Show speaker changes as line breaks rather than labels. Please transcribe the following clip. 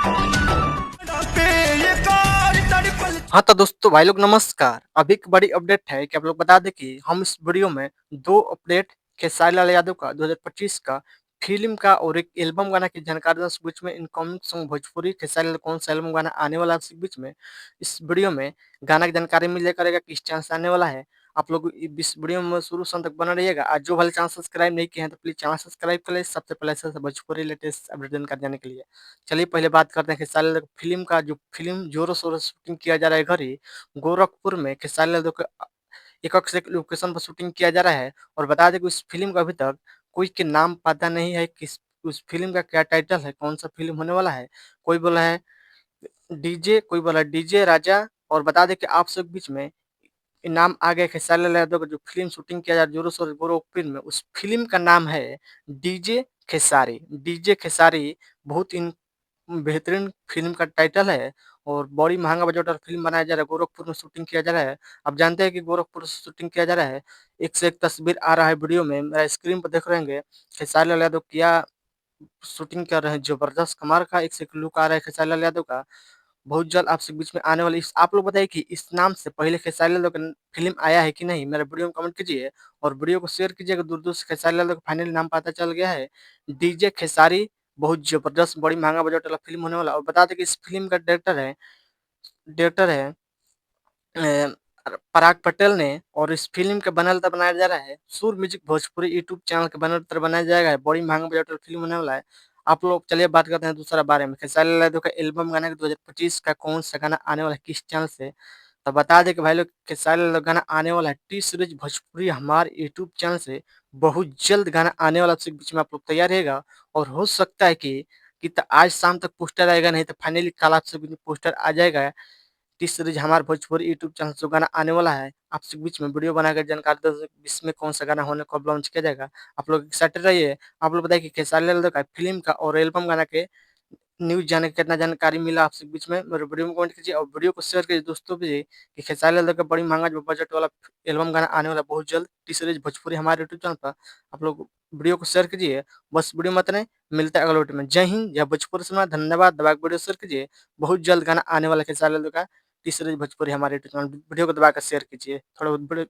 हाँ तो दोस्तों भाई लोग नमस्कार। अभी एक बड़ी अपडेट है कि आप लोग बता दें कि हम इस वीडियो में दो अपडेट खेसारी लाल यादव का 2025 का फिल्म का और एक एल्बम गाना की जानकारी दोस्तों बीच में इनकमिंग सॉन्ग भोजपुरी खेसारी लाल कौन सा एल्बम गाना आने वाला है उसके बीच में इस वीडियो में गाना की जानकारी मिल जाया करेगा किस चैनल से आने वाला है। आप लोग इस वीडियो में शुरू से अंत तक बना रहिएगा। आज जो वाले चैनल सब्सक्राइब नहीं किए हैं तो प्लीज चैनल सब्सक्राइब कर ले सबसे पहले से भोजपुरी लेटेस्ट अपडेट जानकारी जाने के लिए। चलिए पहले बात करते हैं खेसारी लाल फिल्म का जो फिल्म जोरों शोरों से शूटिंग किया जा रहा है घर ही गोरखपुर में खेसारी लाल के एक से एक लोकेशन पर शूटिंग किया जा रहा है। और बता दें कि उस फिल्म का अभी तक कोई के नाम पता नहीं है किस उस फिल्म का क्या टाइटल है कौन सा फिल्म होने वाला है। कोई बोला है डीजे कोई बोला डीजे राजा। और बता दें कि आप सब बीच में नाम आ गया खेसारी लाल यादव का जो फिल्म शूटिंग किया जा रहा है जोरों शोरों गोरखपुर में उस फिल्म का नाम है डीजे खेसारी। डीजे खेसारी बहुत इन बेहतरीन फ़िल्म का टाइटल है और बड़ी महँगा बजट और फ़िल्म बनाया जा रहा है, गोरखपुर में शूटिंग किया जा रहा है। आप जानते हैं कि गोरखपुर से शूटिंग किया जा रहा है। एक से एक तस्वीर आ रहा है वीडियो में, स्क्रीन पर देख रहे होंगे। खेसारी लाल यादव क्या शूटिंग कर रहे हैं, ज़बरदस्त कमाल का एक से एक लुक आ रहा है खेसारी लाल यादव का। बहुत जल्द आपसे बीच में आने वाली इस आप लोग बताइए कि इस नाम से पहले खेसारी लाल का फ़िल्म आया है कि नहीं? मेरे वीडियो में कमेंट कीजिए और वीडियो को शेयर कीजिएगा। दूर-दूर से खेसारी लाल का फाइनली नाम पता चल गया है। डीजे खेसारी बहुत ज़बरदस्त बड़ी महँगा बजट वाला फ़िल्म होने वाला है। और बता दें कि इस फ़िल्म का डायरेक्टर है पराग पटेल ने। और इस फ़िल्म के बनल त बनाया जा रहा है सुर म्यूजिक भोजपुरी यूट्यूब चैनल के बनल त बनाया जाएगा। बड़ी महँगा बजट वाला फ़िल्म होने वाला है। आप लोग चलिए बात करते हैं दूसरा बारे में, खेसारी लाल यादव का एल्बम गाना 2025 का कौन-सा गाना आने वाला है, किस चैनल से? तो बता दें कि भाई लोग खेसारी लाल गाना आने वाला है टी सीरीज़ भोजपुरी हमारे यूट्यूब चैनल से। बहुत जल्द गाना आने वाला है, उसी के बीच में आप लोग तैयार रहिएगा। और हो सकता है कि आज शाम तक पोस्टर आएगा, नहीं तो फाइनली कल आप सभी को पोस्टर आ जाएगा। टी सीरीज हमारे भोजपुरी यूट्यूब चैनल से गाना आने वाला है। आपसे बीच में वीडियो बनाकर जानकारी दे दूं इसमें कौन सा गाना होने कब लॉन्च किया जाएगा। आप लोग एक्साइटेड रहिए। आप लोग बताइए कि खेसारी लाल यादव का फिल्म का और एल्बम गाना के न्यूज़ जाने कितना जानकारी मिला आपसे बीच में मेरे वीडियो में कमेंट कीजिए और वीडियो को शेयर कीजिए दोस्तों भी कि खेसारी लाल का बड़ी महंगा जो बजट वाला एल्बम गाना आने वाला बहुत जल्द टी सीरीज भोजपुरी हमारे यूट्यूब चैनल पर। आप लोग वीडियो को शेयर कीजिए। बस वीडियो मत नहीं, मिलता है अगले वीडियो में। जय हिंद जय भोजपुरी सुना धन्यवाद। दबा के वीडियो शेयर कीजिए। बहुत जल्द गाना आने वाला है खेसारी लाल का टी सीरीज भोजपुरी हमारे यूट्यूब चैनल। वीडियो को दबा कर शेयर कीजिए। थोड़ा बहुत